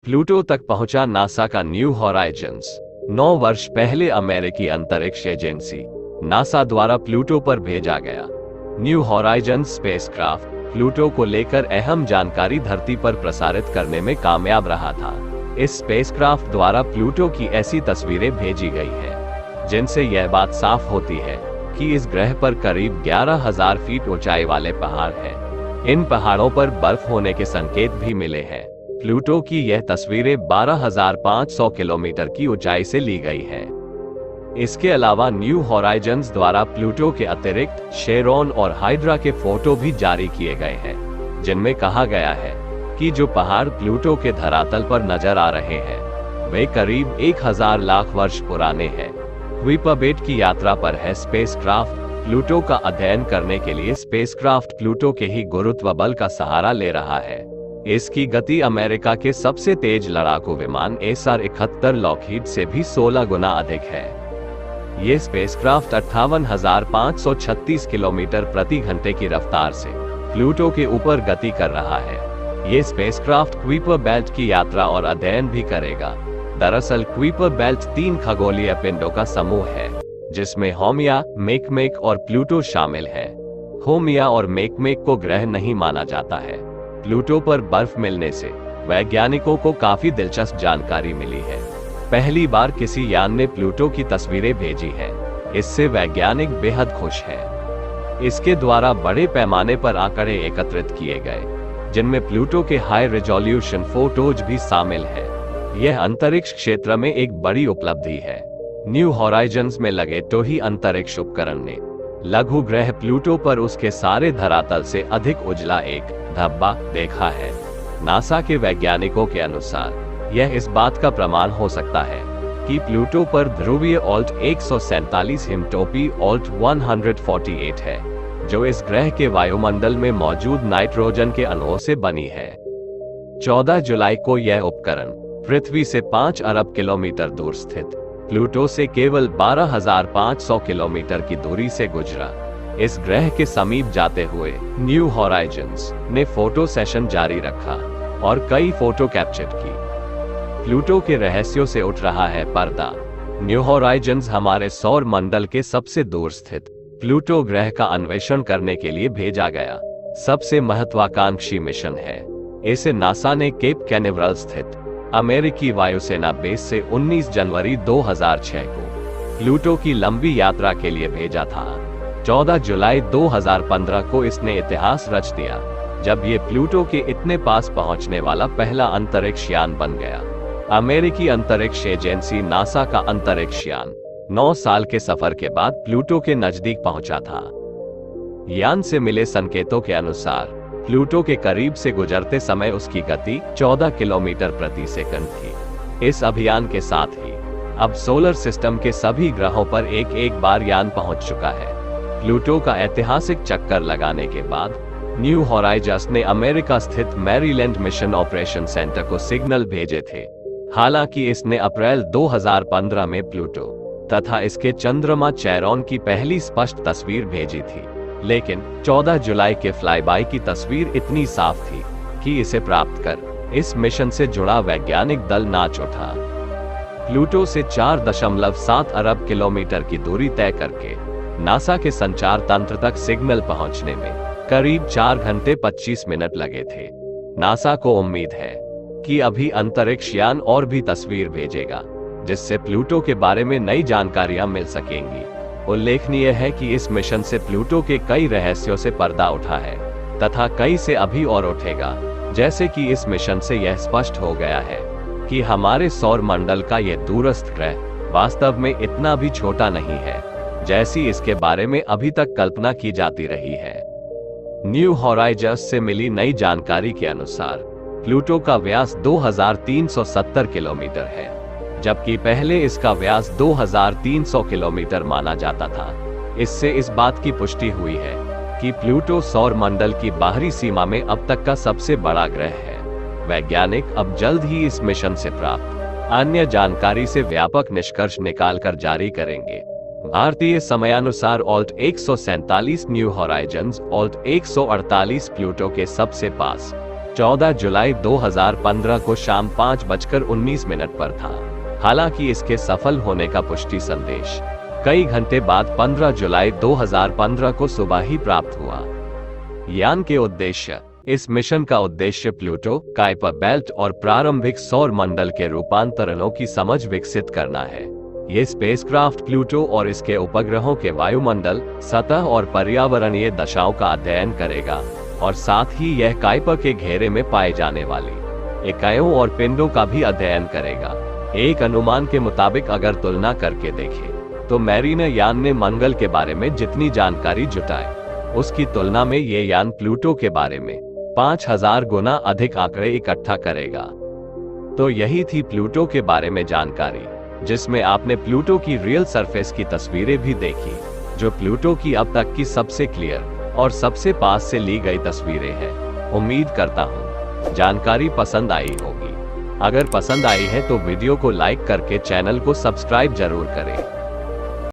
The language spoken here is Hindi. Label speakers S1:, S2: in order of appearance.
S1: प्लूटो तक पहुंचा नासा का न्यू हॉराइजन्स। 9 वर्ष पहले अमेरिकी अंतरिक्ष एजेंसी नासा द्वारा प्लूटो पर भेजा गया न्यू हॉराइजन्स स्पेसक्राफ्ट प्लूटो को लेकर अहम जानकारी धरती पर प्रसारित करने में कामयाब रहा था। इस स्पेसक्राफ्ट द्वारा प्लूटो की ऐसी तस्वीरें भेजी गई हैं, जिनसे यह बात साफ होती है कि इस ग्रह पर करीब 11,000 फीट ऊंचाई वाले पहाड़ हैं। इन पहाड़ों पर बर्फ होने के संकेत भी मिले हैं। प्लूटो की यह तस्वीरें 12,500 किलोमीटर की ऊंचाई से ली गई हैं। इसके अलावा न्यू हॉराइजन्स द्वारा प्लूटो के अतिरिक्त शेरोन और हाइड्रा के फोटो भी जारी किए गए हैं, जिनमें कहा गया है कि जो पहाड़ प्लूटो के धरातल पर नजर आ रहे हैं वे करीब 1,000 लाख वर्ष पुराने हैं। कुइपर बेट की यात्रा पर है स्पेसक्राफ्ट। प्लूटो का अध्ययन करने के लिए स्पेसक्राफ्ट प्लूटो के ही गुरुत्व बल का सहारा ले रहा है। इसकी गति अमेरिका के सबसे तेज लड़ाकू विमान SR-71 लॉकहीड से भी 16 गुना अधिक है। ये स्पेसक्राफ्ट 58,536 किलोमीटर प्रति घंटे की रफ्तार से प्लूटो के ऊपर गति कर रहा है। ये स्पेसक्राफ्ट कुइपर बेल्ट की यात्रा और अध्ययन भी करेगा। दरअसल कुइपर बेल्ट 3 खगोलीय पिंडों का समूह है, जिसमें होमिया, मेकमेक और प्लूटो शामिल हैं। होमिया और मेकमेक को ग्रह नहीं माना जाता है। प्लूटो पर बर्फ मिलने से वैज्ञानिकों को काफी दिलचस्प जानकारी मिली है। पहली बार किसी यान ने प्लूटो की तस्वीरें भेजी हैं। इससे वैज्ञानिक बेहद खुश हैं। इसके द्वारा बड़े पैमाने पर आंकड़े एकत्रित किए गए, जिनमें प्लूटो के हाई रिजोल्यूशन फोटोज भी शामिल हैं। यह अंतरिक्ष क्षेत्र में एक बड़ी उपलब्धि है। न्यू हॉराइजन्स में लगे टोही अंतरिक्ष उपकरण ने लघु ग्रह प्लूटो पर उसके सारे धरातल से अधिक उजला एक धब्बा देखा है। नासा के वैज्ञानिकों के अनुसार यह इस बात का प्रमाण हो सकता है कि प्लूटो पर ध्रुवीय ऑल्ट 147 हिमटोपी ऑल्ट 148 है, जो इस ग्रह के वायुमंडल में मौजूद नाइट्रोजन के अणुओं से बनी है। 14 जुलाई को यह उपकरण पृथ्वी से 5 अरब किलोमीटर दूर स्थित प्लूटो से केवल 12,500 किलोमीटर की दूरी से गुजरा। इस ग्रह के समीप जाते हुए न्यू हॉराइजन्स ने फोटो सेशन जारी रखा और कई फोटो कैप्चर की। प्लूटो के रहस्यों से उठ रहा है पर्दा। न्यू हॉराइजन्स हमारे सौर मंडल के सबसे दूर स्थित प्लूटो ग्रह का अन्वेषण करने के लिए भेजा गया सबसे महत्वाकांक्षी मिशन है। इसे नासा ने केप कैनेवरल स्थित अमेरिकी वायुसेना बेस से 19 जनवरी 2006 को प्लूटो की लंबी यात्रा के लिए भेजा था। 14 जुलाई 2015 को इसने इतिहास रच दिया, जब ये प्लूटो के इतने पास पहुंचने वाला पहला अंतरिक्ष यान बन गया। अमेरिकी अंतरिक्ष एजेंसी नासा का अंतरिक्ष यान 9 साल के सफर के बाद प्लूटो के नजदीक पहुंचा था। यान से मिले संकेतों के अनुसार प्लूटो के करीब से गुजरते समय उसकी गति 14 किलोमीटर प्रति सेकंड थी। इस अभियान के साथ ही अब सोलर सिस्टम के सभी ग्रहों पर एक बार यान पहुंच चुका है। प्लूटो का ऐतिहासिक चक्कर लगाने के बाद न्यू हॉराइजन्स ने अमेरिका स्थित मैरीलैंड मिशन ऑपरेशन सेंटर को सिग्नल भेजे थे। हालांकि इसने अप्रैल 2015 में प्लूटो तथा इसके चंद्रमा चेरॉन की पहली स्पष्ट तस्वीर भेजी थी, लेकिन 14 जुलाई के फ्लाईबाई की तस्वीर इतनी साफ थी कि इसे प्राप्त कर इस मिशन से जुड़ा वैज्ञानिक दल नाच उठा। प्लूटो से 4.7 अरब किलोमीटर की दूरी तय करके नासा के संचार तंत्र तक सिग्नल पहुंचने में करीब 4 घंटे 25 मिनट लगे थे। नासा को उम्मीद है कि अभी अंतरिक्ष यान और भी तस्वीर भेजेगा, जिससे प्लूटो के बारे में नई जानकारियां मिल सकेंगी। उल्लेखनीय है कि इस मिशन से प्लूटो के कई रहस्यों से पर्दा उठा है तथा कई से अभी और उठेगा। जैसे कि इस मिशन से यह स्पष्ट हो गया है कि हमारे सौर मंडल का यह दूरस्थ ग्रह वास्तव में इतना भी छोटा नहीं है, जैसी इसके बारे में अभी तक कल्पना की जाती रही है। न्यू हॉराइजन्स से मिली नई जानकारी के अनुसार प्लूटो का व्यास 2370 किलोमीटर है, जबकि पहले इसका व्यास 2300 किलोमीटर माना जाता था। इससे इस बात की पुष्टि हुई है कि प्लूटो सौर मंडल की बाहरी सीमा में अब तक का सबसे बड़ा ग्रह है। वैज्ञानिक अब जल्द ही इस मिशन से प्राप्त अन्य जानकारी से व्यापक निष्कर्ष निकालकर जारी करेंगे। भारतीय समयानुसार alt 147 new horizons alt 148 Pluto के सबसे पास 14 जुलाई 2015 को शाम 5:19 पर था। हालांकि इसके सफल होने का पुष्टि संदेश कई घंटे बाद 15 जुलाई 2015 को सुबह ही प्राप्त हुआ। यान के उद्देश्य: इस मिशन का उद्देश्य प्लूटो, काइपर बेल्ट और प्रारंभिक सौर मंडल के रूपांतरणों की समझ विकसित करना है। ये स्पेसक्राफ्ट प्लूटो और इसके उपग्रहों के वायुमंडल, सतह और पर्यावरणीय दशाओं का अध्ययन करेगा और साथ ही यह काइपर के घेरे में पाए जाने वाली इकाइयों और पिंडों का भी अध्ययन करेगा। एक अनुमान के मुताबिक अगर तुलना करके देखें तो मैरीनर यान ने मंगल के बारे में जितनी जानकारी जुटाई, उसकी तुलना में ये यान प्लूटो के बारे में 5000 गुना अधिक आंकड़े इकट्ठा करेगा। तो यही थी प्लूटो के बारे में जानकारी, जिसमें आपने प्लूटो की रियल सरफेस की तस्वीरें भी देखी, जो प्लूटो की अब तक की सबसे क्लियर और सबसे पास से ली गई तस्वीरें हैं। उम्मीद करता हूँ जानकारी पसंद आई होगी। अगर पसंद आई है तो वीडियो को लाइक करके चैनल को सब्सक्राइब जरूर करें।